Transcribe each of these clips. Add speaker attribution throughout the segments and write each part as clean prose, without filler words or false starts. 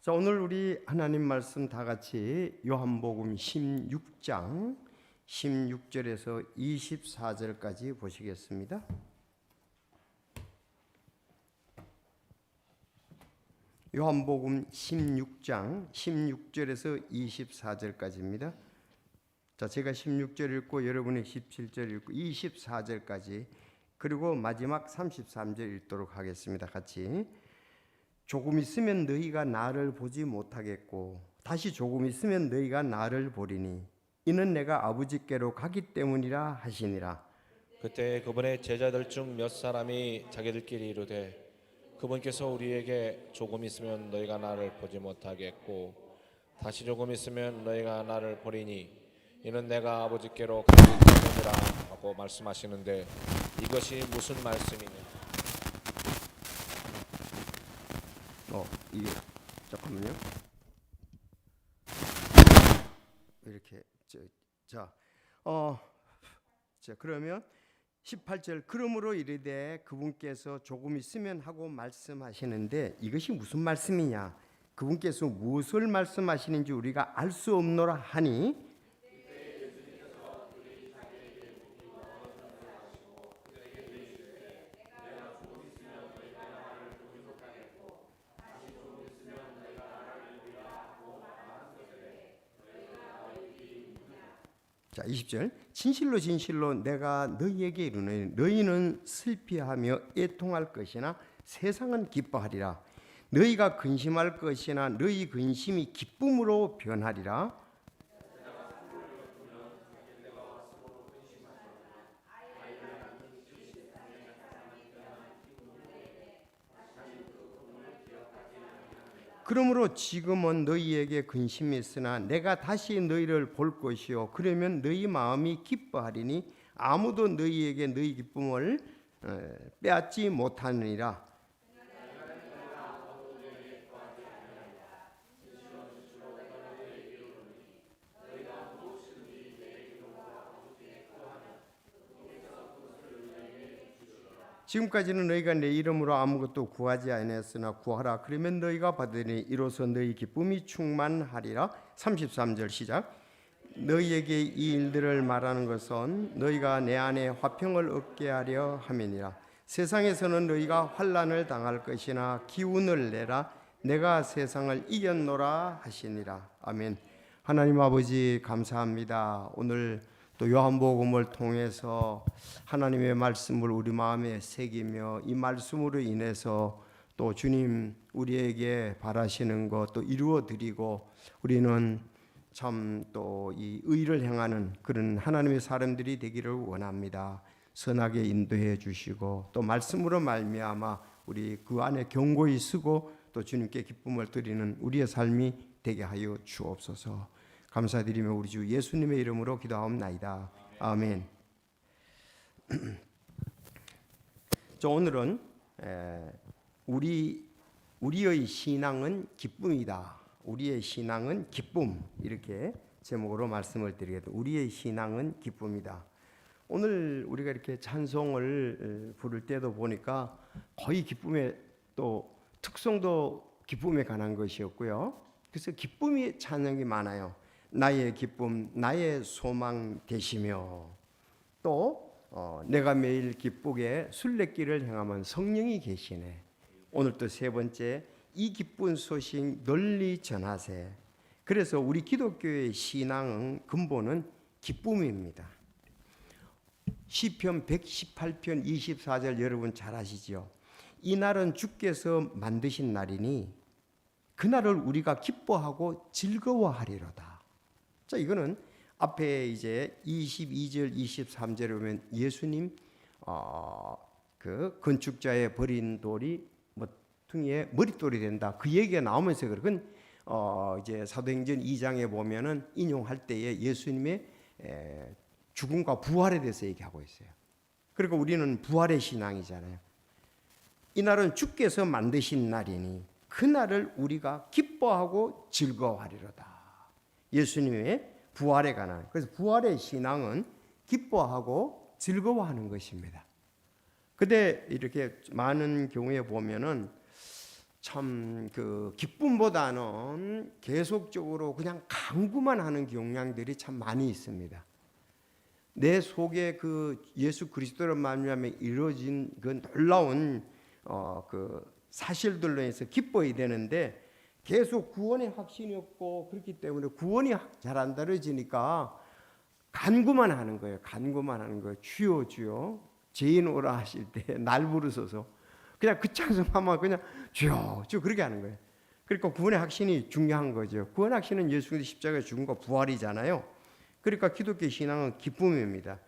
Speaker 1: 자, 오늘 우리 하나님 말씀 다 같이 요한복음 16장 16절에서 24절까지 보시겠습니다. 요한복음 16장 16절에서 24절까지입니다. 자, 제가 16절 읽고 여러분이 17절 읽고 24절까지 그리고 마지막 33절 읽도록 하겠습니다. 같이. 조금 있으면 너희가 나를 보지 못하겠고 다시 조금 있으면 너희가 나를 보리니 이는 내가 아버지께로 가기 때문이라 하시니라.
Speaker 2: 그때 그분의 제자들 중 몇 사람이 자기들끼리 이르되 그분께서 우리에게 조금 있으면 너희가 나를 보지 못하겠고 다시 조금 있으면 너희가 나를 보리니 이는 내가 아버지께로 가기 때문이라 하고 말씀하시는데 이것이 무슨 말씀이냐?
Speaker 1: 이게 잠깐만요. 이렇게 자 그러면 18절 그러므로 이르되 그분께서 조금 있으면 하고 말씀하시는데 이것이 무슨 말씀이냐? 그분께서 무엇을 말씀하시는지 우리가 알 수 없노라 하니 자, 20절 진실로 진실로 내가 너희에게 이르노니 너희는 슬피하며 애통할 것이나 세상은 기뻐하리라. 너희가 근심할 것이나 너희 근심이 기쁨으로 변하리라. 그러므로 지금은 너희에게 근심이 있으나 내가 다시 너희를 볼 것이요 그러면 너희 마음이 기뻐하리니 아무도 너희에게 너희 기쁨을 빼앗지 못하느니라. 지금까지는 너희가 내 이름으로 아무것도 구하지 아니하였으나 구하라 그러면 너희가 받으니 이로써 너희 기쁨이 충만하리라. 33절 시작. 너희에게 이 일들을 말하는 것은 너희가 내 안에 화평을 얻게 하려 함이니라. 세상에서는 너희가 환난을 당할 것이나 기운을 내라 내가 세상을 이겼노라 하시니라. 아멘. 하나님 아버지 감사합니다. 오늘 또 요한복음을 통해서 하나님의 말씀을 우리 마음에 새기며 이 말씀으로 인해서 또 주님 우리에게 바라시는 것 또 이루어 드리고 우리는 참 또 이 의를 행하는 그런 하나님의 사람들이 되기를 원합니다. 선하게 인도해 주시고 또 말씀으로 말미암아 우리 그 안에 견고히 쓰고 또 주님께 기쁨을 드리는 우리의 삶이 되게 하여 주옵소서. 감사드리며 우리 주 예수님의 이름으로 기도하옵나이다. 아멘. 오늘은 우리의 신앙은 기쁨이다. 우리의 신앙은 기쁨 이렇게 제목으로 말씀을 드리겠습니다. 우리의 신앙은 기쁨이다. 오늘 우리가 이렇게 찬송을 부를 때도 보니까 거의 기쁨의 또 특성도 기쁨에 관한 것이었고요. 그래서 기쁨이 찬양이 많아요. 나의 기쁨, 나의 소망 되시며 또 내가 매일 기쁘게 순례길을 행하면 성령이 계시네. 오늘 또 세 번째 이 기쁜 소식 널리 전하세. 그래서 우리 기독교의 신앙은 근본은 기쁨입니다. 시편 118편 24절 여러분 잘 아시죠? 이 날은 주께서 만드신 날이니 그날을 우리가 기뻐하고 즐거워하리로다. 자, 이거는 앞에 이제 22절, 23절에 보면 예수님 그 건축자의 버린 돌이 모퉁이에 머릿돌이 된다. 그 얘기가 나오면서 그건 이제 사도행전 2장에 보면은 인용할 때에 예수님의 죽음과 부활에 대해서 얘기하고 있어요. 그리고 우리는 부활의 신앙이잖아요. 이 날은 주께서 만드신 날이니 그 날을 우리가 기뻐하고 즐거워하리로다. 예수님의 부활에 관한. 그래서 부활의 신앙은 기뻐하고 즐거워하는 것입니다. 근데 이렇게 많은 경우에 보면은 참 그 기쁨보다는 계속적으로 그냥 간구만 하는 경향들이 참 많이 있습니다. 내 속에 그 예수 그리스도를 말미암아 이루어진 그 놀라운 그 사실들로 해서 기뻐야 되는데 계속 구원의 확신이 없고 그렇기 때문에 구원이 잘 안 다뤄지니까 간구만 하는 거예요. 간구만 하는 거예요. 주여 주여 죄인 오라 하실 때 날 부르소서 그냥 그 찬송하면 그냥 주여 주여 그렇게 하는 거예요. 그러니까 구원의 확신이 중요한 거죠. 구원 확신은 예수 그리스도 십자가에 죽은 거 부활이잖아요. 그러니까 기독교 신앙은 기쁨입니다.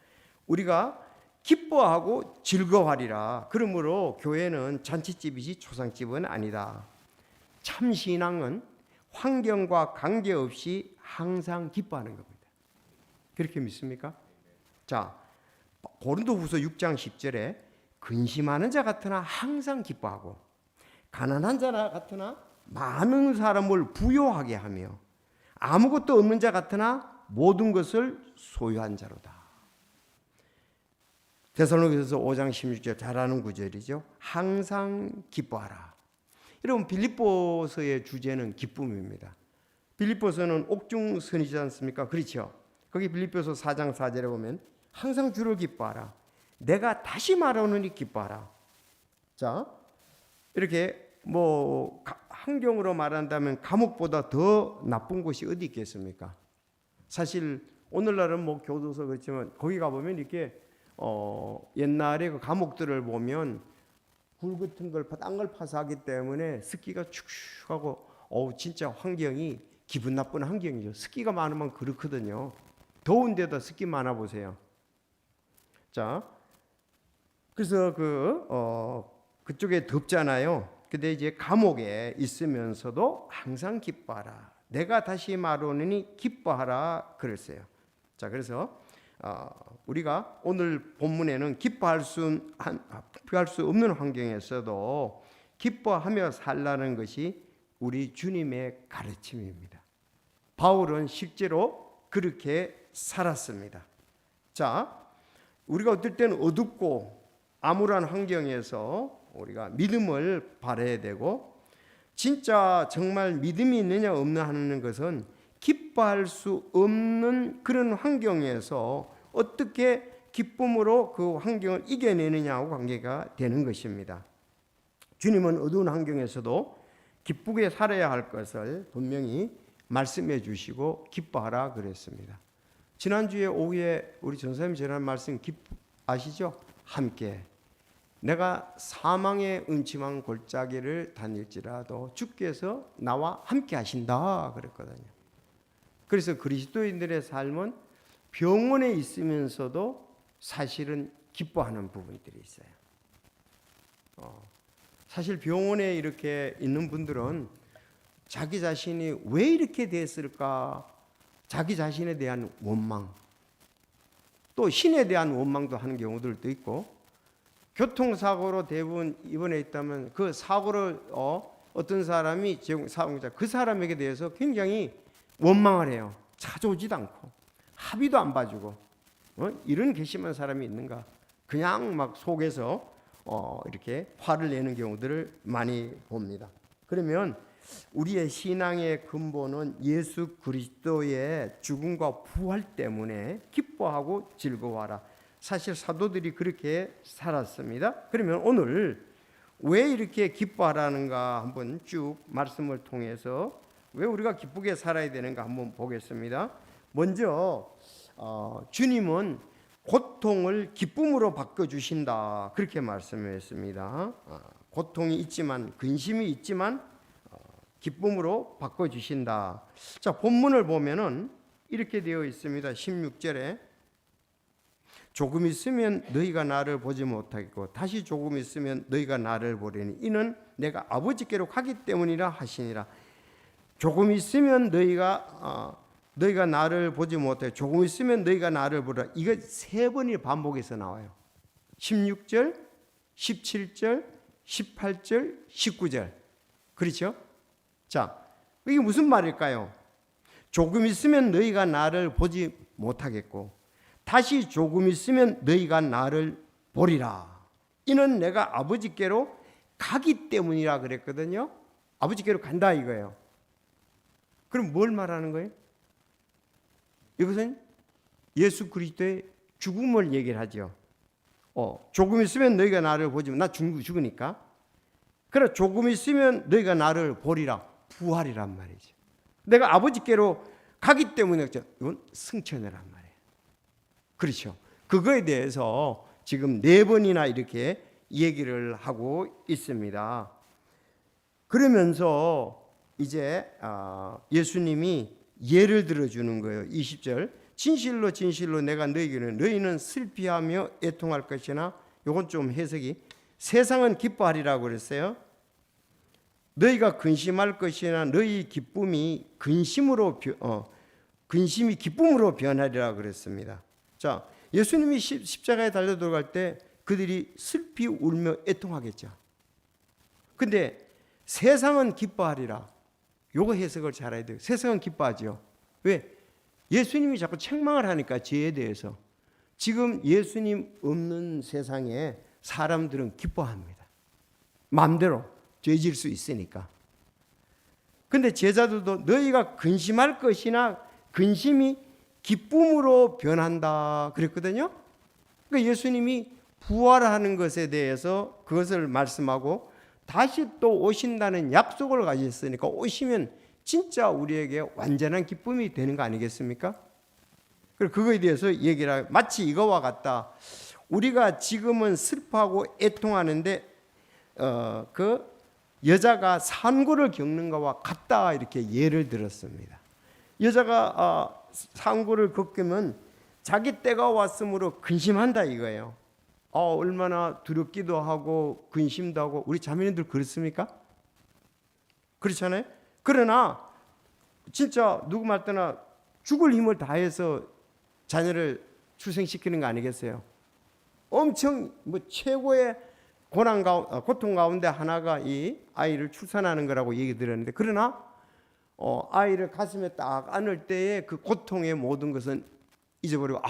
Speaker 1: 우리가 기뻐하고 즐거워하리라. 그러므로 교회는 잔치집이지 초상집은 아니다. 참 신앙은 환경과 관계없이 항상 기뻐하는 겁니다. 그렇게 믿습니까? 자, 고린도후서 6장 10절에 근심하는 자 같으나 항상 기뻐하고 가난한 자 같으나 많은 사람을 부요하게 하며 아무것도 없는 자 같으나 모든 것을 소유한 자로다. 데살로니가서 5장 16절 잘 아는 구절이죠. 항상 기뻐하라. 여러분 빌립보서의 주제는 기쁨입니다. 빌립보서는 옥중선이지 않습니까? 그렇죠. 거기 빌립보서 4장 4절에 보면 항상 주를 기뻐하라. 내가 다시 말하노니 기뻐하라. 자, 이렇게 뭐 환경으로 말한다면 감옥보다 더 나쁜 곳이 어디 있겠습니까? 사실 오늘날은 뭐 교도소 그렇지만 거기 가보면 이렇게 옛날에 그 감옥들을 보면 굴 같은 걸 딴 걸 파서 하기 때문에 습기가 축축하고 진짜 환경이 기분 나쁜 환경이죠. 습기가 많으면 그렇거든요. 더운 데다 습기 많아 보세요. 자, 그래서 그쪽에 덥잖아요. 근데 이제 감옥에 있으면서도 항상 기뻐하라. 내가 다시 말하노니 기뻐하라 그랬어요. 자, 그래서 우리가 오늘 본문에는 기뻐할 수 없는 환경에서도 기뻐하며 살라는 것이 우리 주님의 가르침입니다. 바울은 실제로 그렇게 살았습니다. 자, 우리가 어떨 때는 어둡고 암울한 환경에서 우리가 믿음을 발해야 되고 진짜 정말 믿음이 있느냐 없느냐 하는 것은 기뻐할 수 없는 그런 환경에서 어떻게 기쁨으로 그 환경을 이겨내느냐하고 관계가 되는 것입니다. 주님은 어두운 환경에서도 기쁘게 살아야 할 것을 분명히 말씀해 주시고 기뻐하라 그랬습니다. 지난주에 오후에 우리 전사님 전한 말씀 아시죠? 함께 내가 사망의 음침한 골짜기를 다닐지라도 주께서 나와 함께 하신다 그랬거든요. 그래서 그리스도인들의 삶은 병원에 있으면서도 사실은 기뻐하는 부분들이 있어요. 사실 병원에 이렇게 있는 분들은 자기 자신이 왜 이렇게 됐을까? 자기 자신에 대한 원망, 또 신에 대한 원망도 하는 경우들도 있고, 교통사고로 대부분 입원해 있다면 그 사고를 어떤 사람이 사고자 그 사람에게 대해서 굉장히 원망을 해요. 찾아오지도 않고 합의도 안 봐주고 이런 괘씸한 사람이 있는가? 그냥 막 속에서 이렇게 화를 내는 경우들을 많이 봅니다. 그러면 우리의 신앙의 근본은 예수 그리스도의 죽음과 부활 때문에 기뻐하고 즐거워하라. 사실 사도들이 그렇게 살았습니다. 그러면 오늘 왜 이렇게 기뻐하라는가 한번 쭉 말씀을 통해서 왜 우리가 기쁘게 살아야 되는가 한번 보겠습니다. 먼저 주님은 고통을 기쁨으로 바꿔주신다 그렇게 말씀했습니다. 고통이 있지만 근심이 있지만 기쁨으로 바꿔주신다. 자, 본문을 보면은 이렇게 되어 있습니다. 16절에 조금 있으면 너희가 나를 보지 못하겠고 다시 조금 있으면 너희가 나를 보리니 이는 내가 아버지께로 가기 때문이라 하시니라. 조금 있으면 너희가 나를 보지 못해. 조금 있으면 너희가 나를 보라. 이거 세 번이 반복해서 나와요. 16절, 17절, 18절, 19절. 그렇죠? 자, 이게 무슨 말일까요? 조금 있으면 너희가 나를 보지 못하겠고 다시 조금 있으면 너희가 나를 보리라. 이는 내가 아버지께로 가기 때문이라 그랬거든요. 아버지께로 간다 이거예요. 그럼 뭘 말하는 거예요? 이것은 예수 그리스도의 죽음을 얘기를 하죠. 조금 있으면 너희가 나를 보지만 나 죽으니까. 그래 조금 있으면 너희가 나를 보리라. 부활이란 말이죠. 내가 아버지께로 가기 때문에 이건 승천이란 말이에요. 그렇죠. 그거에 대해서 지금 4번이나 이렇게 얘기를 하고 있습니다. 그러면서 이제 예수님이 예를 들어주는 거예요. 20절 진실로 진실로 내가 너희에게는 너희는 슬피하며 애통할 것이나 이건 좀 해석이 세상은 기뻐하리라고 그랬어요. 너희가 근심할 것이나 너희 기쁨이 근심이 기쁨으로 변하리라 그랬습니다. 자, 예수님이 십자가에 달려 들어갈 때 그들이 슬피 울며 애통하겠죠. 근데 세상은 기뻐하리라. 요거 해석을 잘 해야 돼요. 세상은 기뻐하죠. 왜? 예수님이 자꾸 책망을 하니까 죄에 대해서. 지금 예수님 없는 세상에 사람들은 기뻐합니다. 마음대로 죄질 수 있으니까. 근데 제자들도 너희가 근심할 것이나 근심이 기쁨으로 변한다 그랬거든요. 그러니까 예수님이 부활하는 것에 대해서 그것을 말씀하고 다시 또 오신다는 약속을 가졌으니까 오시면 진짜 우리에게 완전한 기쁨이 되는 거 아니겠습니까? 그리고 그거에 대해서 얘기를 하고 마치 이거와 같다. 우리가 지금은 슬퍼하고 애통하는데 그 여자가 산고를 겪는 것과 같다 이렇게 예를 들었습니다. 여자가 산고를 겪으면 자기 때가 왔으므로 근심한다 이거예요. 얼마나 두렵기도 하고 근심도 하고 우리 자매님들 그렇습니까? 그렇잖아요. 그러나 진짜 누구 말 때나 죽을 힘을 다해서 자녀를 출생시키는 거 아니겠어요? 엄청 최고의 고통 가운데 하나가 이 아이를 출산하는 거라고 얘기 들었는데 그러나 아이를 가슴에 딱 안을 때의 그 고통의 모든 것은 잊어버리고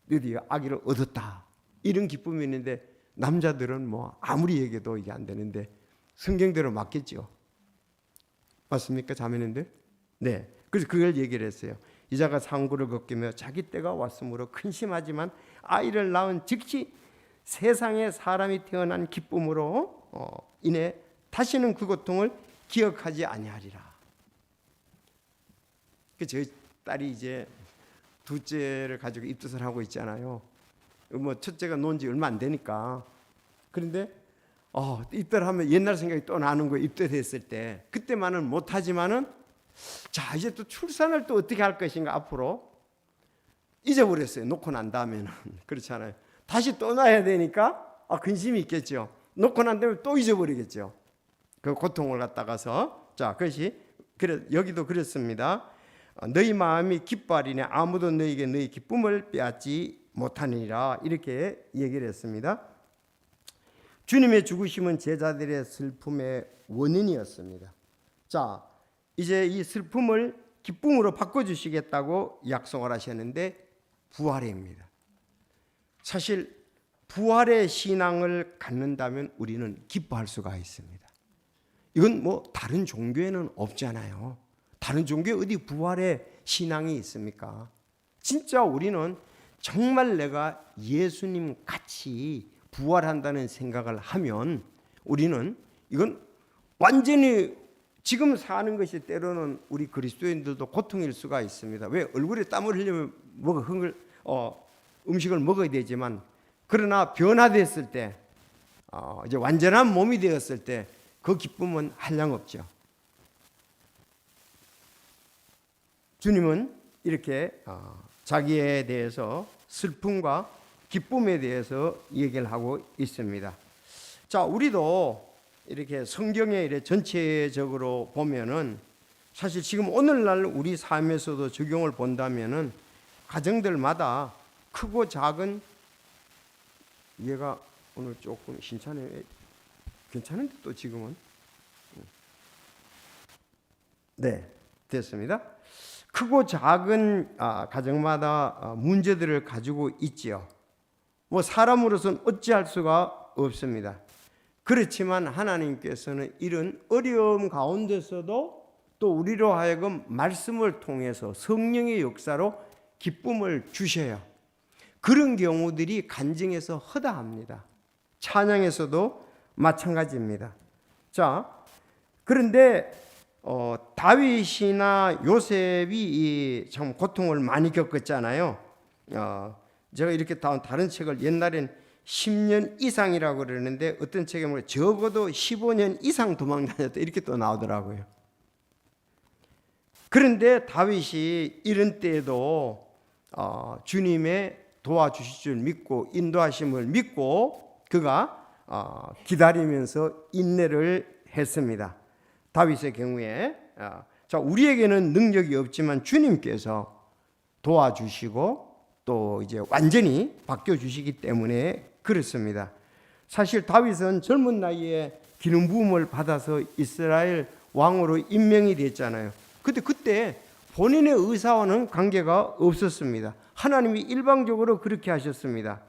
Speaker 1: 드디어 아기를 얻었다 이런 기쁨이 있는데 남자들은 아무리 얘기해도 이게 안 되는데 성경대로 맞겠죠. 맞습니까 자매님들? 네. 그래서 그걸 얘기를 했어요. 이자가 상고를 겪으며 자기 때가 왔으므로 근심하지만 아이를 낳은 즉시 세상에 사람이 태어난 기쁨으로 인해 다시는 그 고통을 기억하지 아니하리라. 저희 딸이 이제 둘째를 가지고 입덧을 하고 있잖아요. 첫째가 논 지 얼마 안 되니까. 그런데 입덧하면 옛날 생각이 또 나는 거예요. 입덧했을 때 그때만은 못하지만은 자 이제 또 출산을 또 어떻게 할 것인가 앞으로 잊어버렸어요. 놓고 난 다음에는 그렇잖아요. 다시 또 낳아야 되니까 근심이 있겠죠. 놓고 난 다음에 또 잊어버리겠죠. 그 고통을 갖다가서 자 그것이 여기도 그렇습니다. 너희 마음이 기뻐하리니 아무도 너희에게 너희 기쁨을 빼앗지 못하니라 이렇게 얘기를 했습니다. 주님의 죽으심은 제자들의 슬픔의 원인이었습니다. 자 이제 이 슬픔을 기쁨으로 바꿔주시겠다고 약속을 하셨는데 부활입니다. 사실 부활의 신앙을 갖는다면 우리는 기뻐할 수가 있습니다. 이건 다른 종교에는 없잖아요. 다른 종교에 어디 부활의 신앙이 있습니까? 진짜 우리는 정말 내가 예수님 같이 부활한다는 생각을 하면 우리는 이건 완전히 지금 사는 것이 때로는 우리 그리스도인들도 고통일 수가 있습니다. 왜? 얼굴에 땀을 흘리면 음식을 먹어야 되지만 그러나 변화됐을 때 이제 완전한 몸이 되었을 때 그 기쁨은 한량없죠. 주님은 이렇게 자기에 대해서 슬픔과 기쁨에 대해서 얘기를 하고 있습니다. 자, 우리도 이렇게 성경에 이렇게 전체적으로 보면은 사실 지금 오늘날 우리 삶에서도 적용을 본다면은 가정들마다 크고 작은 얘가 오늘 조금 신차네 괜찮은데 또 지금은 네 됐습니다. 크고 작은 가정마다 문제들을 가지고 있지요. 사람으로서는 어찌할 수가 없습니다. 그렇지만 하나님께서는 이런 어려움 가운데서도 또 우리로 하여금 말씀을 통해서 성령의 역사로 기쁨을 주셔요. 그런 경우들이 간증에서 허다합니다. 찬양에서도 마찬가지입니다. 자, 그런데 다윗이나 요셉이 참 고통을 많이 겪었잖아요. 제가 이렇게 다른 책을 옛날엔 10년 이상이라고 그러는데 어떤 책에 보면 적어도 15년 이상 도망 다녔다 이렇게 또 나오더라고요. 그런데 다윗이 이런 때에도 주님의 도와주실 줄 믿고 인도하심을 믿고 그가 기다리면서 인내를 했습니다. 다윗의 경우에 자, 우리에게는 능력이 없지만 주님께서 도와주시고 또 이제 완전히 바뀌어 주시기 때문에 그렇습니다. 사실 다윗은 젊은 나이에 기름 부음을 받아서 이스라엘 왕으로 임명이 됐잖아요. 근데 그때 본인의 의사와는 관계가 없었습니다. 하나님이 일방적으로 그렇게 하셨습니다.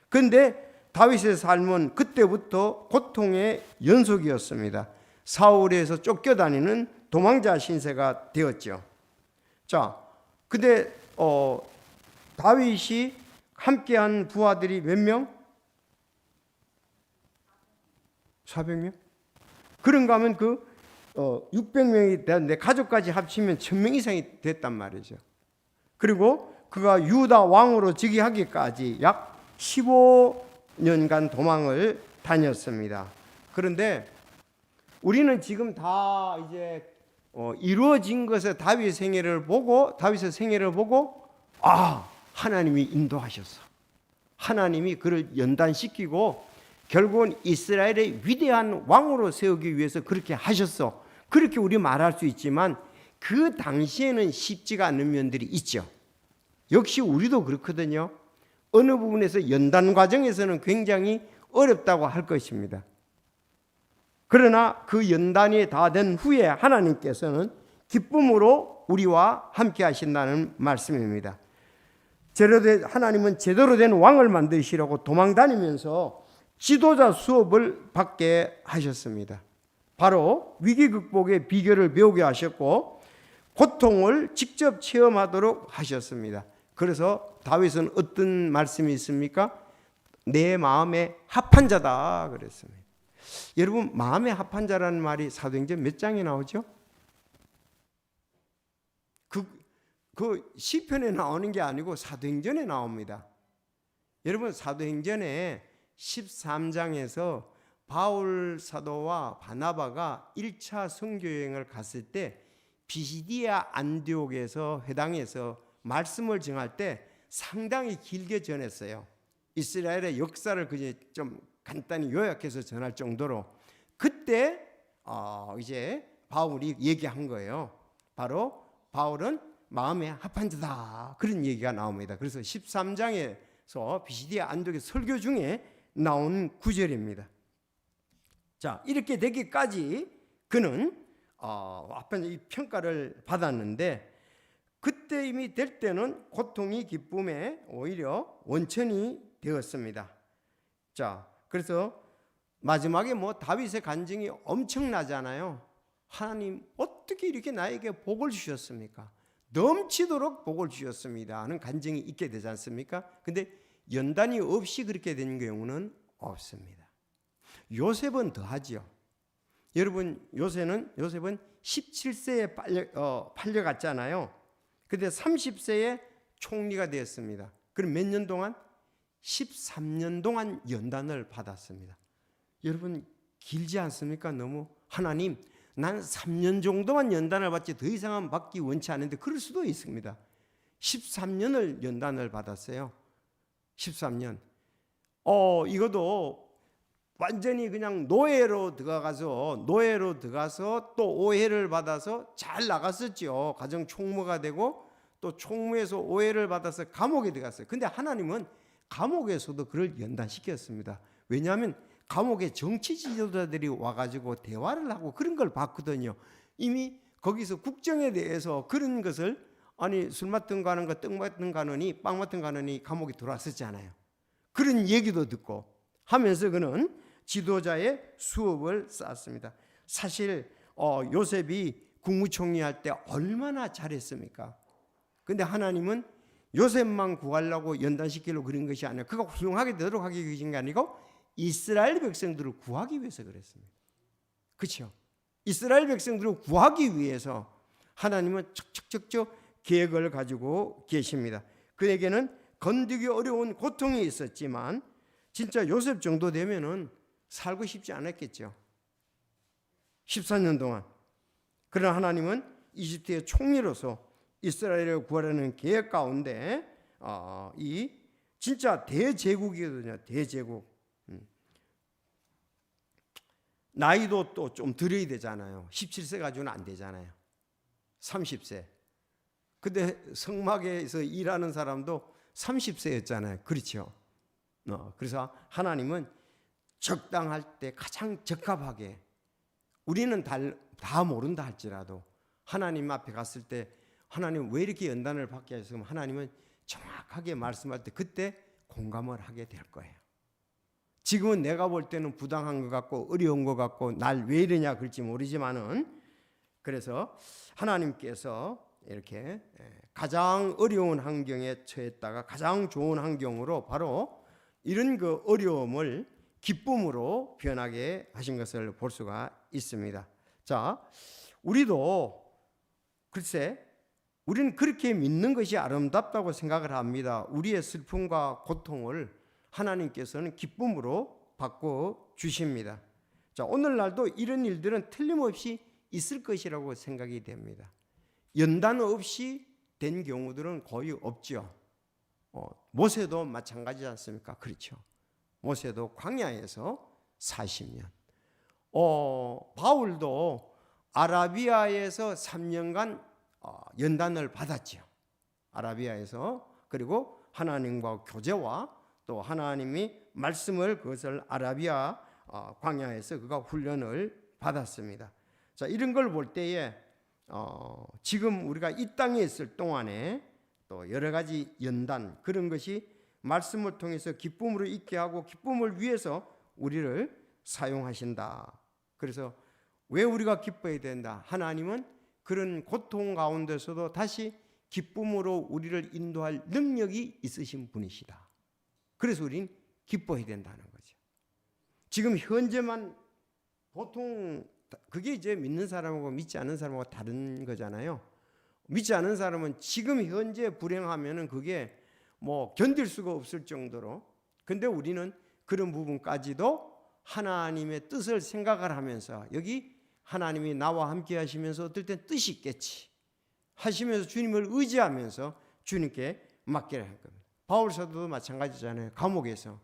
Speaker 1: 그런데 다윗의 삶은 그때부터 고통의 연속이었습니다. 사울에서 쫓겨다니는 도망자 신세가 되었죠. 자, 근데 다윗이 함께한 부하들이 몇 명? 400명? 그런가 하면 600명이 되는데 가족까지 합치면 1000명 이상이 됐단 말이죠. 그리고 그가 유다 왕으로 즉위하기까지 약 15년간 도망을 다녔습니다. 그런데 우리는 지금 다 이제 이루어진 것을 다윗의 생애를 보고 하나님이 인도하셨어. 하나님이 그를 연단시키고 결국은 이스라엘의 위대한 왕으로 세우기 위해서 그렇게 하셨어. 그렇게 우리 말할 수 있지만 그 당시에는 쉽지가 않은 면들이 있죠. 역시 우리도 그렇거든요. 어느 부분에서 연단 과정에서는 굉장히 어렵다고 할 것입니다. 그러나 그 연단이 다 된 후에 하나님께서는 기쁨으로 우리와 함께 하신다는 말씀입니다. 하나님은 제대로 된 왕을 만드시려고 도망다니면서 지도자 수업을 받게 하셨습니다. 바로 위기 극복의 비결을 배우게 하셨고 고통을 직접 체험하도록 하셨습니다. 그래서 다윗은 어떤 말씀이 있습니까? 내 마음에 합한 자다 그랬습니다. 여러분, 마음에 합한 자라는 말이 사도행전 몇 장에 나오죠? 그 시편에 나오는 게 아니고 사도행전에 나옵니다. 여러분, 사도행전에 13장에서 바울 사도와 바나바가 1차 선교 여행을 갔을 때 비시디아 안디옥에서 회당에서 말씀을 전할 때 상당히 길게 전했어요. 이스라엘의 역사를 그냥 좀 간단히 요약해서 전할 정도로 그때 이제 바울이 얘기한 거예요. 바로 바울은 마음에 합한 자다 그런 얘기가 나옵니다. 그래서 13장에서 비시디아 안디옥의 설교 중에 나온 구절입니다. 자, 이렇게 되기까지 그는 앞에 이 평가를 받았는데 그때 이미 될 때는 고통이 기쁨의 오히려 원천이 되었습니다. 자, 그래서 마지막에 다윗의 간증이 엄청나잖아요. 하나님 어떻게 이렇게 나에게 복을 주셨습니까? 넘치도록 복을 주셨습니다 하는 간증이 있게 되지 않습니까? 근데 연단이 없이 그렇게 된 경우는 없습니다. 요셉은 더하지요. 여러분, 요셉은 17세에 팔려갔잖아요. 근데 30세에 총리가 되었습니다. 그럼 몇 년 동안? 13년 동안 연단을 받았습니다. 여러분, 길지 않습니까? 너무 하나님, 난 3년 정도만 연단을 받지 더 이상은 받기 원치 않은데 그럴 수도 있습니다. 13년을 연단을 받았어요. 13년. 이것도 완전히 그냥 노예로 들어가서 또 오해를 받아서 잘 나갔었죠. 가정 총무가 되고 또 총무에서 오해를 받아서 감옥에 들어갔어요. 근데 하나님은 감옥에서도 그를 연단시켰습니다. 왜냐하면 감옥에 정치 지도자들이 와가지고 대화를 하고 그런 걸 봤거든요. 이미 거기서 국정에 대해서 그런 것을 술 맡은 가는가 떡 맡은 가느니 빵 맡은 가느니 감옥에 들어왔었잖아요. 그런 얘기도 듣고 하면서 그는 지도자의 수업을 쌓았습니다. 사실 요셉이 국무총리 할 때 얼마나 잘했습니까? 근데 하나님은 요셉만 구하려고 연단시키려고 그런 것이 아니라 그가 훌륭하게 되도록 하기 위해서 게 아니고 이스라엘 백성들을 구하기 위해서 그랬습니다. 그렇죠? 이스라엘 백성들을 구하기 위해서 하나님은 척척척척 계획을 가지고 계십니다. 그에게는 건드기 어려운 고통이 있었지만 진짜 요셉 정도 되면은 살고 싶지 않았겠죠. 14년 동안. 그러나 하나님은 이집트의 총리로서 이스라엘을 구하려는 계획 가운데 이 진짜 대제국이거든요. 대제국. 나이도 또 좀 들어야 되잖아요. 17세 가지고는 안 되잖아요. 30세. 근데 성막에서 일하는 사람도 30세였잖아요. 그렇죠? 그래서 하나님은 적당할 때 가장 적합하게, 우리는 다 모른다 할지라도 하나님 앞에 갔을 때 하나님 왜 이렇게 연단을 받게 하셨으면 하나님은 정확하게 말씀할 때 그때 공감을 하게 될 거예요. 지금은 내가 볼 때는 부당한 것 같고 어려운 것 같고 날 왜 이러냐 그럴지 모르지만은, 그래서 하나님께서 이렇게 가장 어려운 환경에 처했다가 가장 좋은 환경으로 바로 이런 그 어려움을 기쁨으로 변하게 하신 것을 볼 수가 있습니다. 자, 우리도 글쎄 우리는 그렇게 믿는 것이 아름답다고 생각을 합니다. 우리의 슬픔과 고통을 하나님께서는 기쁨으로 바꿔 주십니다. 자, 오늘날도 이런 일들은 틀림없이 있을 것이라고 생각이 됩니다. 연단 없이 된 경우들은 거의 없죠. 모세도 마찬가지지 않습니까? 그렇죠. 모세도 광야에서 40년. 바울도 아라비아에서 3년간 연단을 받았죠. 아라비아에서. 그리고 하나님과 교제와 또 하나님이 말씀을 그것을 아라비아 광야에서 그가 훈련을 받았습니다. 자, 이런 걸 볼 때에 지금 우리가 이 땅에 있을 동안에 또 여러 가지 연단 그런 것이 말씀을 통해서 기쁨으로 있게 하고 기쁨을 위해서 우리를 사용하신다. 그래서 왜 우리가 기뻐해야 된다? 하나님은 그런 고통 가운데서도 다시 기쁨으로 우리를 인도할 능력이 있으신 분이시다. 그래서 우리는 기뻐해야 된다는 거죠. 지금 현재만 보통 그게 이제 믿는 사람하고 믿지 않는 사람하고 다른 거잖아요. 믿지 않는 사람은 지금 현재 불행하면은 그게 뭐 견딜 수가 없을 정도로, 근데 우리는 그런 부분까지도 하나님의 뜻을 생각을 하면서, 여기 하나님이 나와 함께 하시면서 어떨 땐 뜻이 있겠지 하시면서 주님을 의지하면서 주님께 맡기라 할 겁니다. 바울 사도도 마찬가지잖아요. 감옥에서.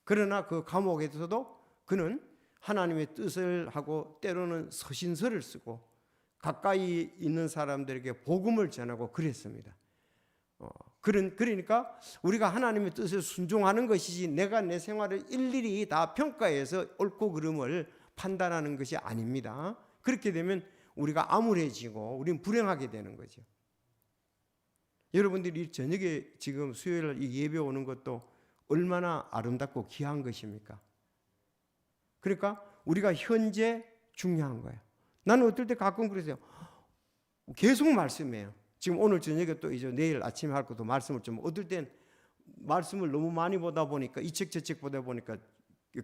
Speaker 1: 그러나 그 감옥에서도 그는 하나님의 뜻을 하고 때로는 서신서를 쓰고 가까이 있는 사람들에게 복음을 전하고 그랬습니다. 그러니까 우리가 하나님의 뜻에 순종하는 것이지 내가 내 생활을 일일이 다 평가해서 옳고 그름을 판단하는 것이 아닙니다. 그렇게 되면 우리가 암울해지고 우리는 불행하게 되는 거죠. 여러분들이 저녁에 지금 수요일 예배 오는 것도 얼마나 아름답고 귀한 것입니까? 그러니까 우리가 현재 중요한 거예요. 나는 어떨 때 가끔 그러세요. 계속 말씀해요. 지금 오늘 저녁에 또 이제 내일 아침에 할 것도 말씀을 좀, 어떨 땐 말씀을 너무 많이 보다 보니까 이 책 저 책 보다 보니까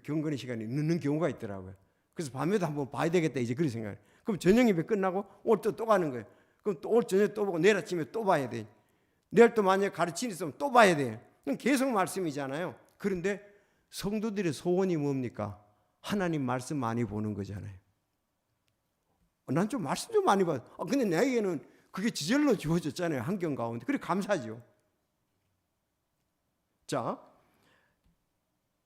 Speaker 1: 경건의 시간이 늦는 경우가 있더라고요. 그래서 밤에도 한번 봐야 되겠다 이제 그런 생각을. 그럼 저녁 예배 끝나고 오늘 또 가는 거예요. 그럼 또 오늘 저녁에 또 보고 내일 아침에 또 봐야 돼. 내일 또 만약에 가르치는 있으면 또 봐야 돼. 그럼 계속 말씀이잖아요. 그런데 성도들의 소원이 뭡니까? 하나님 말씀 많이 보는 거잖아요. 난 좀 말씀 좀 많이 봐. 근데 나에게는 그게 지절로 주어졌잖아요. 환경 가운데. 그래 감사하죠. 자,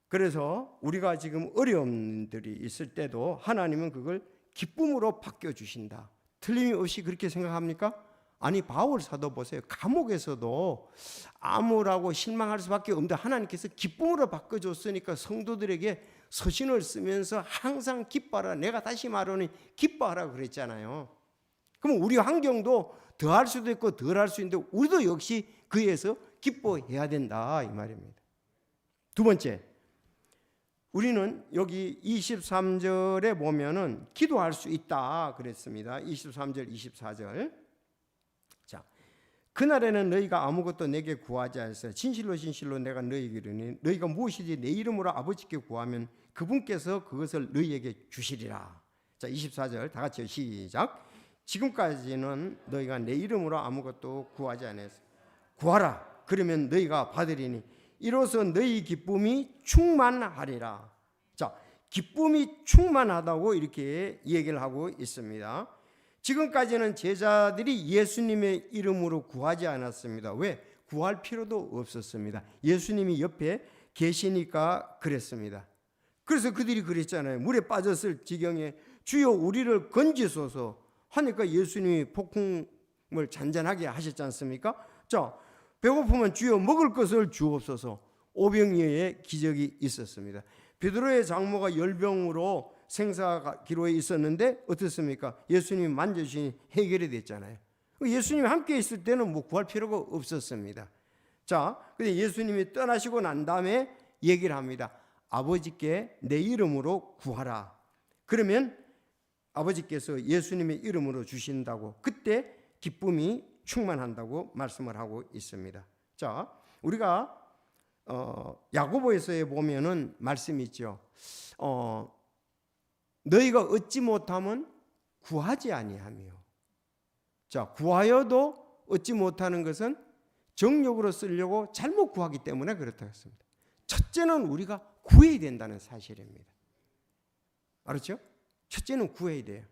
Speaker 1: 그래서 우리가 지금 어려움들이 있을 때도 하나님은 그걸 기쁨으로 바뀌어주신다. 틀림없이 그렇게 생각합니까? 아니, 바울 사도 보세요. 감옥에서도 암울하고 실망할 수밖에 없는데 하나님께서 기쁨으로 바꿔줬으니까 성도들에게 서신을 쓰면서 항상 기뻐하라. 내가 다시 말하니 기뻐하라 그랬잖아요. 그럼 우리 환경도 더할 수도 있고 덜할 수 있는데 우리도 역시 그에서 기뻐해야 된다 이 말입니다. 두 번째, 우리는 여기 23절에 보면은 기도할 수 있다 그랬습니다. 23절, 24절. 자, 그날에는 너희가 아무것도 내게 구하지 않았어요. 진실로 진실로 내가 너희에게 이르니 너희가 무엇이든지 내 이름으로 아버지께 구하면 그분께서 그것을 너희에게 주시리라. 자, 24절 다 같이 시작. 지금까지는 너희가 내 이름으로 아무것도 구하지 않았어. 구하라. 그러면 너희가 받으리니 이로써 너희 기쁨이 충만하리라. 자, 기쁨이 충만하다고 이렇게 얘기를 하고 있습니다. 지금까지는 제자들이 예수님의 이름으로 구하지 않았습니다. 왜? 구할 필요도 없었습니다. 예수님이 옆에 계시니까 그랬습니다. 그래서 그들이 그랬잖아요. 물에 빠졌을 지경에 주여 우리를 건지소서 하니까 예수님이 폭풍을 잔잔하게 하셨지 않습니까? 자, 배고프면 주여 먹을 것을 주옵소서. 오병이어의 기적이 있었습니다. 베드로의 장모가 열병으로 생사기로에 있었는데 어떻습니까? 예수님이 만져주시니 해결이 됐잖아요. 예수님이 함께 있을 때는 뭐 구할 필요가 없었습니다. 자, 근데 예수님이 떠나시고 난 다음에 얘기를 합니다. 아버지께 내 이름으로 구하라. 그러면 아버지께서 예수님의 이름으로 주신다고, 그때 기쁨이 충만한다고 말씀을 하고 있습니다. 자, 우리가 야고보에서에 보면은 말씀이 있죠. 너희가 얻지 못하면 구하지 아니하며. 자, 구하여도 얻지 못하는 것은 정욕으로 쓰려고 잘못 구하기 때문에 그렇다고 했습니다. 첫째는 우리가 구해야 된다는 사실입니다. 알았죠? 첫째는 구해야 돼요.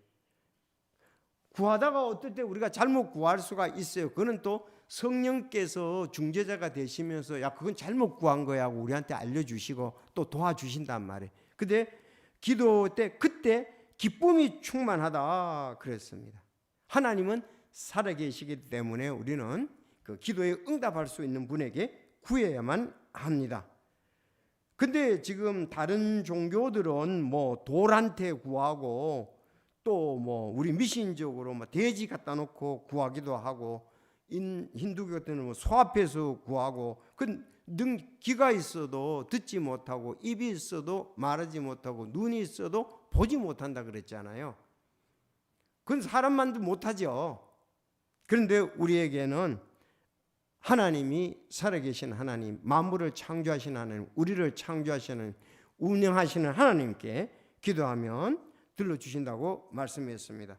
Speaker 1: 구하다가 어떨 때 우리가 잘못 구할 수가 있어요. 그거는 또 성령께서 중재자가 되시면서 야 그건 잘못 구한 거야 하고 우리한테 알려주시고 또 도와주신단 말이에요. 근데 기도 때 그때 기쁨이 충만하다 그랬습니다. 하나님은 살아계시기 때문에 우리는 그 기도에 응답할 수 있는 분에게 구해야만 합니다. 근데 지금 다른 종교들은 뭐 돌한테 구하고 또 뭐 우리 미신적으로 뭐 돼지 갖다 놓고 구하기도 하고 힌두교 같은 뭐 소 앞에서 구하고 귀가 있어도 듣지 못하고 입이 있어도 말하지 못하고 눈이 있어도 보지 못한다 그랬잖아요. 그건 사람만도 못하죠. 그런데 우리에게는 하나님이 살아계신 하나님, 만물을 창조하신 하나님, 우리를 창조하시는 운영하시는 하나님께 기도하면 들려주신다고 말씀했습니다.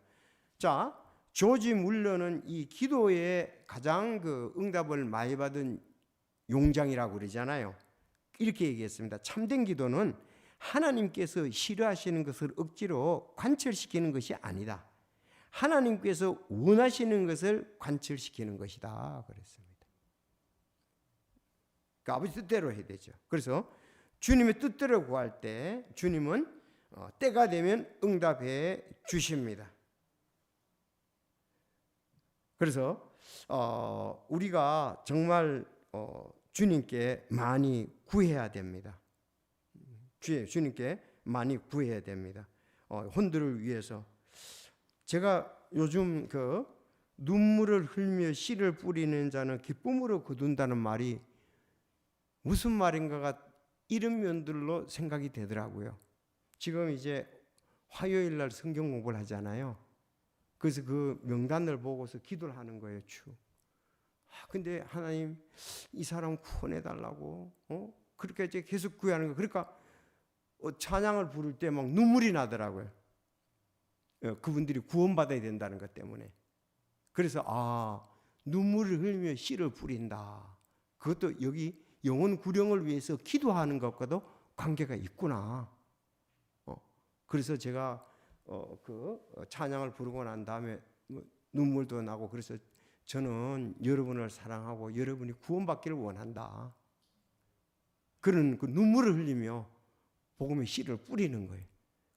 Speaker 1: 자, 조지 물러는 이 기도에 가장 그 응답을 많이 받은 용장이라고 그러잖아요. 이렇게 얘기했습니다. 참된 기도는 하나님께서 싫어하시는 것을 억지로 관철시키는 것이 아니다. 하나님께서 원하시는 것을 관철시키는 것이다 그랬습니다. 그러니까 아버지 뜻대로 해야 되죠. 그래서 주님의 뜻대로 구할 때 주님은 때가 되면 응답해 주십니다. 그래서 우리가 정말 주님께 많이 구해야 됩니다. 주님께 많이 구해야 됩니다. 혼들을 위해서. 제가 요즘 그 눈물을 흘며 씨를 뿌리는 자는 기쁨으로 거둔다는 말이 무슨 말인가가 이런 면들로 생각이 되더라고요. 지금 이제 화요일 날 성경 공부를 하잖아요. 그래서 그 명단을 보고서 기도를 하는 거예요. 근데 하나님 이 사람 구원해 달라고 그렇게 이제 계속 구하는 거. 그러니까 찬양을 부를 때 막 눈물이 나더라고요. 그분들이 구원받아야 된다는 것 때문에. 그래서 눈물을 흘리며 씨를 뿌린다. 그것도 여기 영혼 구령을 위해서 기도하는 것과도 관계가 있구나. 그래서 제가 그 찬양을 부르고 난 다음에 눈물도 나고 그래서 저는 여러분을 사랑하고 여러분이 구원받기를 원한다. 그런 그 눈물을 흘리며 복음의 씨를 뿌리는 거예요.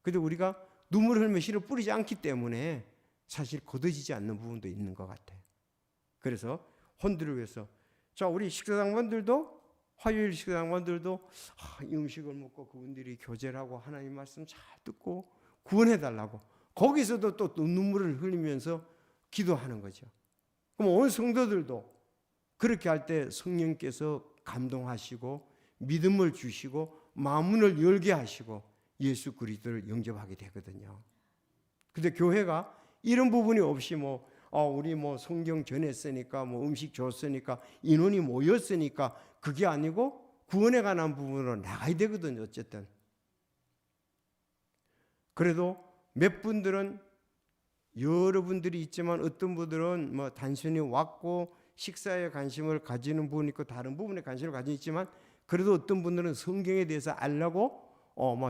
Speaker 1: 그런데 우리가 눈물을 흘리며 씨를 뿌리지 않기 때문에 사실 거둬지지 않는 부분도 있는 것 같아요. 그래서 혼들을 위해서 자 우리 식사당원들도 화요일 식사당원들도 이 음식을 먹고 그분들이 교제를 하고 하나님 말씀 잘 듣고 구원해달라고 거기서도 또 눈물을 흘리면서 기도하는 거죠. 그럼 온 성도들도 그렇게 할 때 성령께서 감동하시고 믿음을 주시고 마음문을 열게 하시고 예수 그리스도를 영접하게 되거든요. 근데 교회가 이런 부분이 없이 우리 성경 전했으니까 음식 줬으니까 인원이 모였으니까 그게 아니고 구원에 관한 부분으로 나가야 되거든요. 어쨌든 그래도 몇 분들은 여러분들이 있지만 어떤 분들은 단순히 왔고 식사에 관심을 가지는 부분이 있고 다른 부분에 관심을 가지고 있지만 그래도 어떤 분들은 성경에 대해서 알려고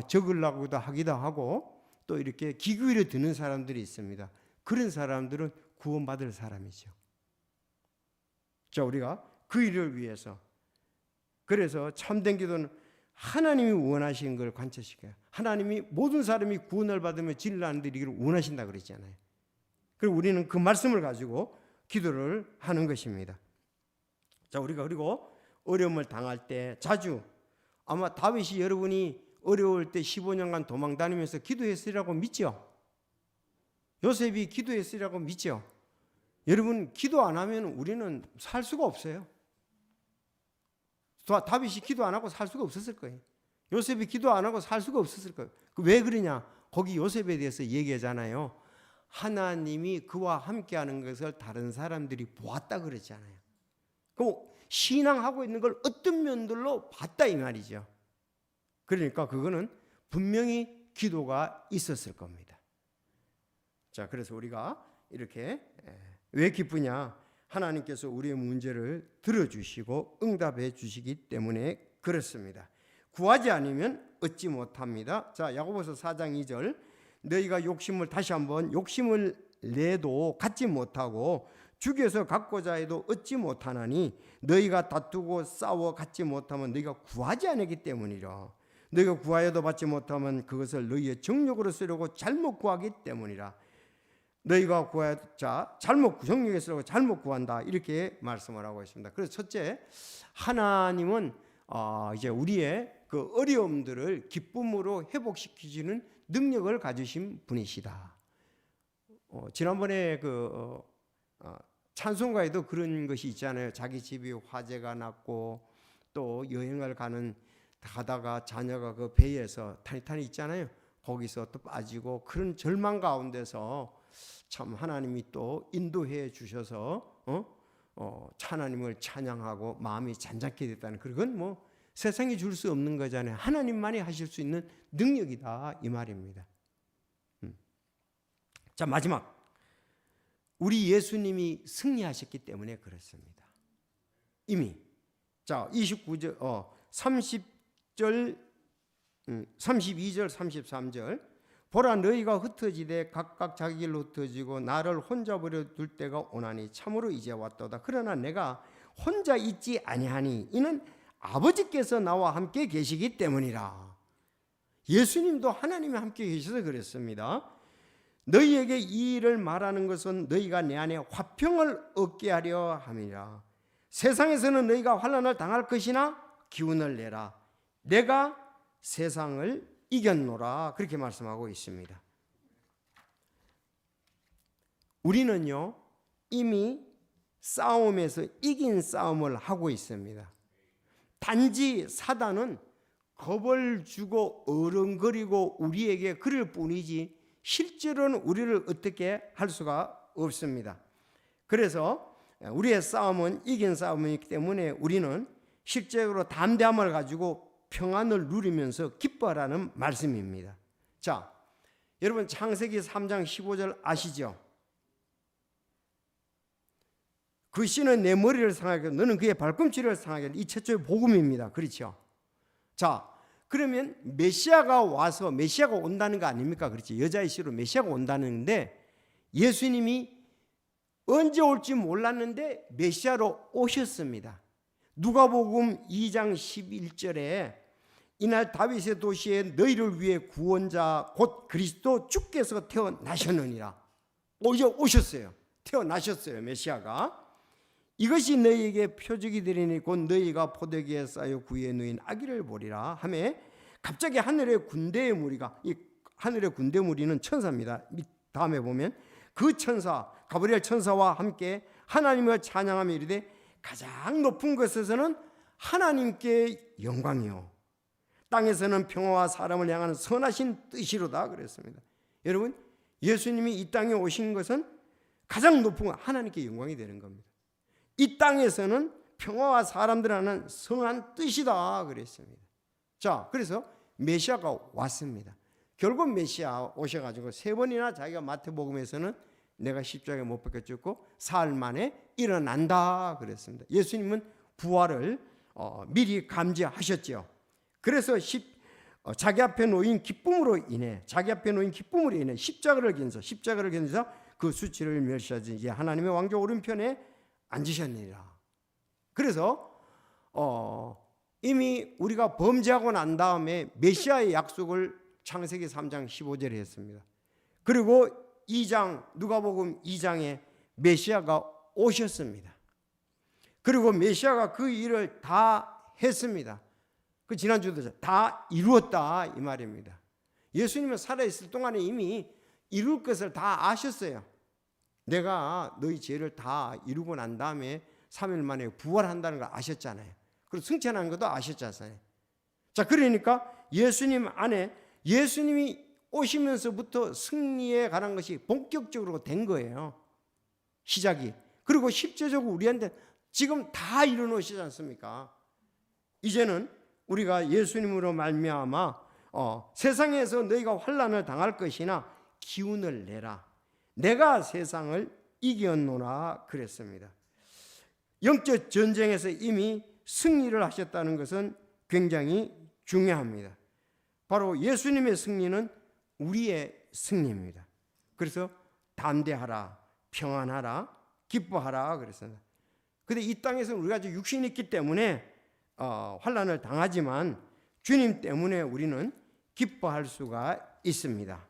Speaker 1: 적으려고도 하기도 하고 또 이렇게 기구를 드는 사람들이 있습니다. 그런 사람들은 구원받을 사람이죠. 자, 우리가 그 일을 위해서 그래서 참된 기도는 하나님이 원하신 걸 관철시켜요. 하나님이 모든 사람이 구원을 받으며 진리를 아는 데 이르기를 원하신다 그랬잖아요. 그리고 우리는 그 말씀을 가지고 기도를 하는 것입니다. 자, 우리가 그리고 어려움을 당할 때 자주 아마 다윗이 여러분이 어려울 때 15년간 도망 다니면서 기도했으리라고 믿죠? 요셉이 기도했으리라고 믿죠? 여러분 기도 안 하면 우리는 살 수가 없어요. 다윗이 기도 안 하고 살 수가 없었을 거예요. 요셉이 기도 안 하고 살 수가 없었을 거예요. 왜 그러냐? 거기 요셉에 대해서 얘기하잖아요. 하나님이 그와 함께하는 것을 다른 사람들이 보았다 그랬잖아요. 그럼 신앙하고 있는 걸 어떤 면들로 봤다 이 말이죠. 그러니까 그거는 분명히 기도가 있었을 겁니다. 자, 그래서 우리가 이렇게 왜 기쁘냐? 하나님께서 우리의 문제를 들어주시고 응답해 주시기 때문에 그렇습니다. 구하지 않으면 얻지 못합니다. 자, 야고보서 4장 2절 너희가 다시 한번 욕심을 내도 갖지 못하고 죽여서 갖고자 해도 얻지 못하나니 너희가 다투고 싸워 갖지 못하면 너희가 구하지 않았기 때문이라. 너희가 구하여도 받지 못하면 그것을 너희의 정욕으로 쓰려고 잘못 구하기 때문이라. 너희가 구하자 잘못 정욕에 쓰려고 잘못 구한다 이렇게 말씀을 하고 있습니다. 그래서 첫째, 하나님은 이제 우리의 그 어려움들을 기쁨으로 회복시키시는 능력을 가지신 분이시다. 지난번에 찬송가에도 그런 것이 있잖아요. 자기 집이 화재가 났고 또 여행을 가다가 자녀가 그 배에서 타니탄이 있잖아요. 거기서 또 빠지고 그런 절망 가운데서 참 하나님이 또 인도해 주셔서 하나님을 찬양하고 마음이 잔잔케 됐다는 그건 세상이 줄 수 없는 거잖아요. 하나님만이 하실 수 있는 능력이다 이 말입니다. 자, 마지막 우리 예수님이 승리하셨기 때문에 그렇습니다. 이미 자 29절 30절 32절 33절 보라 너희가 흩어지되 각각 자기 길로 흩어지고 나를 혼자 버려 둘 때가 오나니 참으로 이제 왔도다. 그러나 내가 혼자 있지 아니하니 이는 아버지께서 나와 함께 계시기 때문이라. 예수님도 하나님이 함께 계셔서 그랬습니다. 너희에게 이 일을 말하는 것은 너희가 내 안에 화평을 얻게 하려 함이라. 세상에서는 너희가 환난을 당할 것이나 기운을 내라. 내가 세상을 이겼노라. 그렇게 말씀하고 있습니다. 우리는요 이미 싸움에서 이긴 싸움을 하고 있습니다. 단지 사단은 겁을 주고 어른거리고 우리에게 그럴 뿐이지 실제로는 우리를 어떻게 할 수가 없습니다. 그래서 우리의 싸움은 이긴 싸움이기 때문에 우리는 실제로 담대함을 가지고 평안을 누리면서 기뻐하라는 말씀입니다. 자, 여러분 창세기 3장 15절 아시죠? 그 씨는 내 머리를 상하게 너는 그의 발꿈치를 상하게 이 최초의 복음입니다. 그렇죠? 자, 그러면 메시아가 와서 메시아가 온다는 거 아닙니까? 그렇지? 여자의 씨로 메시아가 온다는데 예수님이 언제 올지 몰랐는데 메시아로 오셨습니다. 누가복음 2장 11절에 이날 다윗의 도시에 너희를 위해 구원자 곧 그리스도 주께서 태어나셨느니라. 이제 오셨어요. 태어나셨어요. 메시아가. 이것이 너희에게 표적이 되리니 곧 너희가 포도기에 쌓여 구유에 누인 아기를 보리라 하며 갑자기 하늘의 군대의 무리가 이 하늘의 군대 무리는 천사입니다. 다음에 보면 그 천사 가브리엘 천사와 함께 하나님을 찬양하며 이르되 가장 높은 곳에서는 하나님께 영광이요 땅에서는 평화와 사람을 향하는 선하신 뜻이로다 그랬습니다. 여러분, 예수님이 이 땅에 오신 것은 가장 높은 하나님께 영광이 되는 겁니다. 이 땅에서는 평화와 사람들 하는 선한 뜻이다 그랬습니다. 자, 그래서 메시아가 왔습니다. 결국 메시아 오셔가지고 3번이나 자기가 마태복음에서는 내가 십자가에 못 박혀 죽고 사흘 만에 일어난다 그랬습니다. 예수님은 부활을 미리 감지하셨죠. 그래서 자기 앞에 놓인 기쁨으로 인해 십자가를 견디서 그 수치를 멸시하지 이제 하나님의 왕좌 오른편에 앉으셨느니라. 그래서 이미 우리가 범죄하고 난 다음에 메시아의 약속을 창세기 3장 15절에 했습니다. 그리고 2장 누가복음 2장에 메시아가 오셨습니다. 그리고 메시아가 그 일을 다 했습니다. 그 지난주도 다 이루었다 이 말입니다. 예수님은 살아있을 동안에 이미 이룰 것을 다 아셨어요. 내가 너희 죄를 다 이루고 난 다음에 3일 만에 부활한다는 걸 아셨잖아요. 그리고 승천하는 것도 아셨잖아요. 자, 그러니까 예수님 안에 예수님이 오시면서부터 승리에 관한 것이 본격적으로 된 거예요. 시작이. 그리고 실제적으로 우리한테 지금 다 이루어놓으시지 않습니까? 이제는 우리가 예수님으로 말미암아 세상에서 너희가 환난을 당할 것이나 기운을 내라. 내가 세상을 이겼노라 그랬습니다. 영적 전쟁에서 이미 승리를 하셨다는 것은 굉장히 중요합니다. 바로 예수님의 승리는 우리의 승리입니다. 그래서 담대하라, 평안하라, 기뻐하라 그랬습니다. 그런데 이 땅에서는 우리가 육신이 있기 때문에 환난을 당하지만 주님 때문에 우리는 기뻐할 수가 있습니다.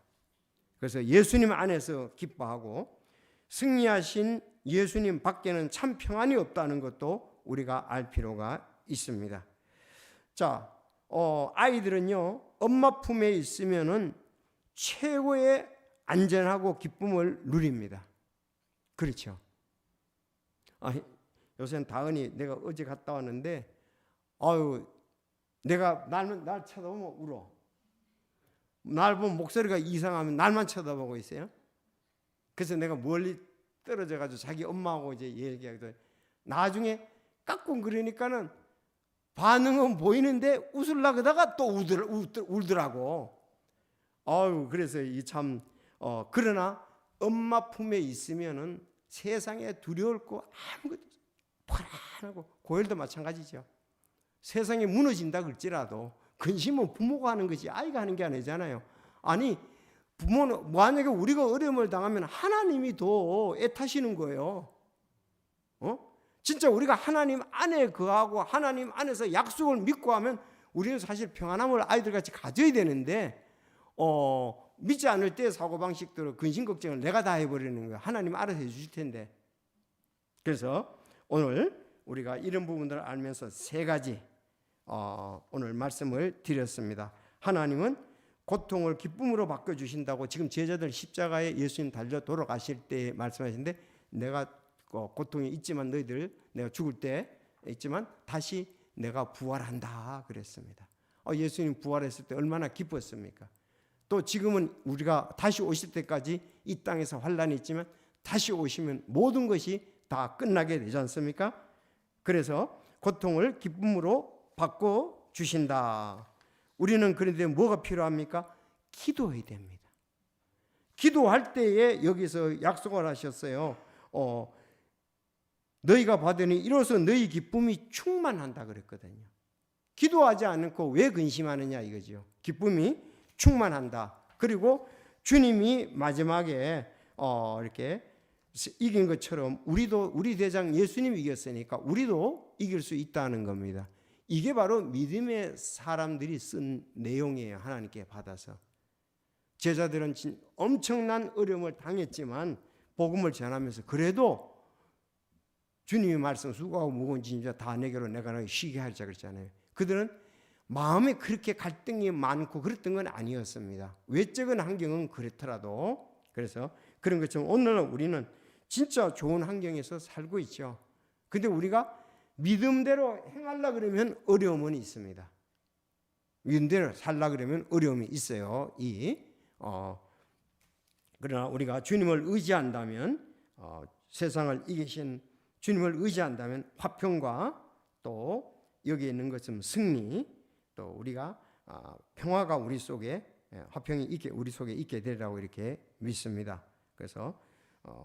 Speaker 1: 그래서 예수님 안에서 기뻐하고 승리하신 예수님 밖에는 참 평안이 없다는 것도 우리가 알 필요가 있습니다. 자, 아이들은요 엄마 품에 있으면은 최고의 안전하고 기쁨을 누립니다. 그렇죠? 요새는 다은이 내가 어제 갔다 왔는데 내가 날 쳐다보면 울어. 날 보면 목소리가 이상하면 날만 쳐다보고 있어요. 그래서 내가 멀리 떨어져 가지고 자기 엄마하고 이제 얘기하기도 나중에 깍꿍거리니까는 반응은 보이는데 웃으려고 하다가 또 울더라고. 그래서 이 참 그러나 엄마 품에 있으면은 세상에 두려울 거 아무것도 편안하고 고열도 마찬가지죠. 세상이 무너진다 그럴지라도 근심은 부모가 하는 것이 아이가 하는 게 아니잖아요. 아니 부모는 만약에 우리가 어려움을 당하면 하나님이 더 애타시는 거예요. 진짜 우리가 하나님 안에 거하고 하나님 안에서 약속을 믿고 하면 우리는 사실 평안함을 아이들같이 가져야 되는데 믿지 않을 때 사고방식대로 근심 걱정을 내가 다 해버리는 거예요. 하나님 알아서 해주실 텐데. 그래서 오늘 우리가 이런 부분들을 알면서 3가지 오늘 말씀을 드렸습니다. 하나님은 고통을 기쁨으로 바꿔주신다고 지금 제자들 십자가에 예수님 달려 돌아가실 때 말씀하시는데 내가 고통이 있지만 너희들 내가 죽을 때 있지만 다시 내가 부활한다 그랬습니다. 예수님 부활했을 때 얼마나 기뻤습니까? 또 지금은 우리가 다시 오실 때까지 이 땅에서 환난이 있지만 다시 오시면 모든 것이 다 끝나게 되지 않습니까? 그래서 고통을 기쁨으로 바꿔주신다. 우리는 그런데 뭐가 필요합니까? 기도해야 됩니다. 기도할 때에 여기서 약속을 하셨어요. 너희가 받으니 이로써 너희 기쁨이 충만한다 그랬거든요. 기도하지 않고 왜 근심하느냐 이거죠. 기쁨이 충만한다. 그리고 주님이 마지막에 이렇게 이긴 것처럼 우리 대장 예수님이 이겼으니까 우리도 이길 수 있다는 겁니다. 이게 바로 믿음의 사람들이 쓴 내용이에요. 하나님께 받아서. 제자들은 엄청난 어려움을 당했지만 복음을 전하면서 그래도 주님의 말씀 수고하고 무거운 짐자 다 내게로 내가 너희 쉬게 하자 그랬잖아요. 그들은 마음에 그렇게 갈등이 많고 그랬던 건 아니었습니다. 외적인 환경은 그렇더라도. 그래서 그런 것처럼 오늘은 우리는 진짜 좋은 환경에서 살고 있죠. 근데 우리가 믿음대로 행하려고 그러면 어려움은 있습니다. 위대로 살라 그러면 어려움이 있어요. 그러나 우리가 주님을 의지한다면 세상을 이기신 주님을 의지한다면 화평과 또 여기에 있는 것은 승리, 또 우리가 평화가 우리 속에 화평이 우리 속에 있게 되리라고 이렇게 믿습니다. 그래서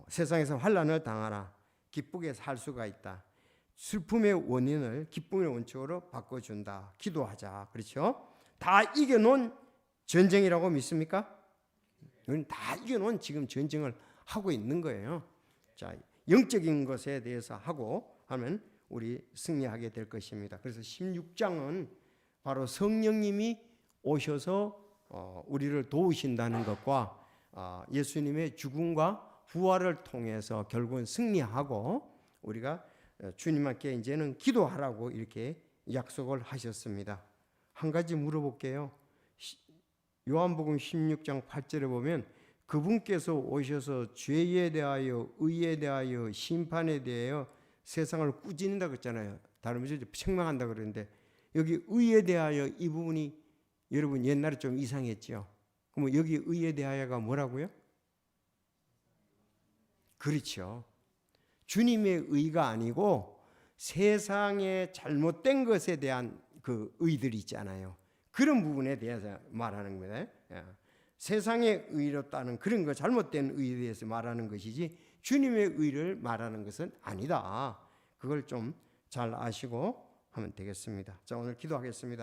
Speaker 1: 세상에서 환난을 당하나 기쁘게 살 수가 있다. 슬픔의 원인을 기쁨의 원칙으로 바꿔준다. 기도하자. 그렇죠? 다 이겨놓은 전쟁이라고 믿습니까? 우리는 다 이겨놓은 지금 전쟁을 하고 있는 거예요. 자, 영적인 것에 대해서 하고 하면 우리 승리하게 될 것입니다. 그래서 16장은 바로 성령님이 오셔서 우리를 도우신다는 것과 예수님의 죽음과 부활을 통해서 결국은 승리하고 우리가 주님께 이제는 기도하라고 이렇게 약속을 하셨습니다. 한 가지 물어볼게요. 요한복음 16장 8절에 보면 그분께서 오셔서 죄에 대하여 의에 대하여 심판에 대하여 세상을 꾸짖는다 그랬잖아요. 다른 문제 책망한다 그러는데 여기 의에 대하여 이 부분이 여러분 옛날에 좀 이상했죠. 그럼 여기 의에 대하여가 뭐라고요? 그렇죠. 주님의 의가 아니고 세상의 잘못된 것에 대한 그 의들이 있잖아요. 그런 부분에 대해서 말하는 거예요. 세상의 의롭다는 그런 거 잘못된 의에 대해서 말하는 것이지 주님의 의를 말하는 것은 아니다. 그걸 좀 잘 아시고 하면 되겠습니다. 자, 오늘 기도하겠습니다.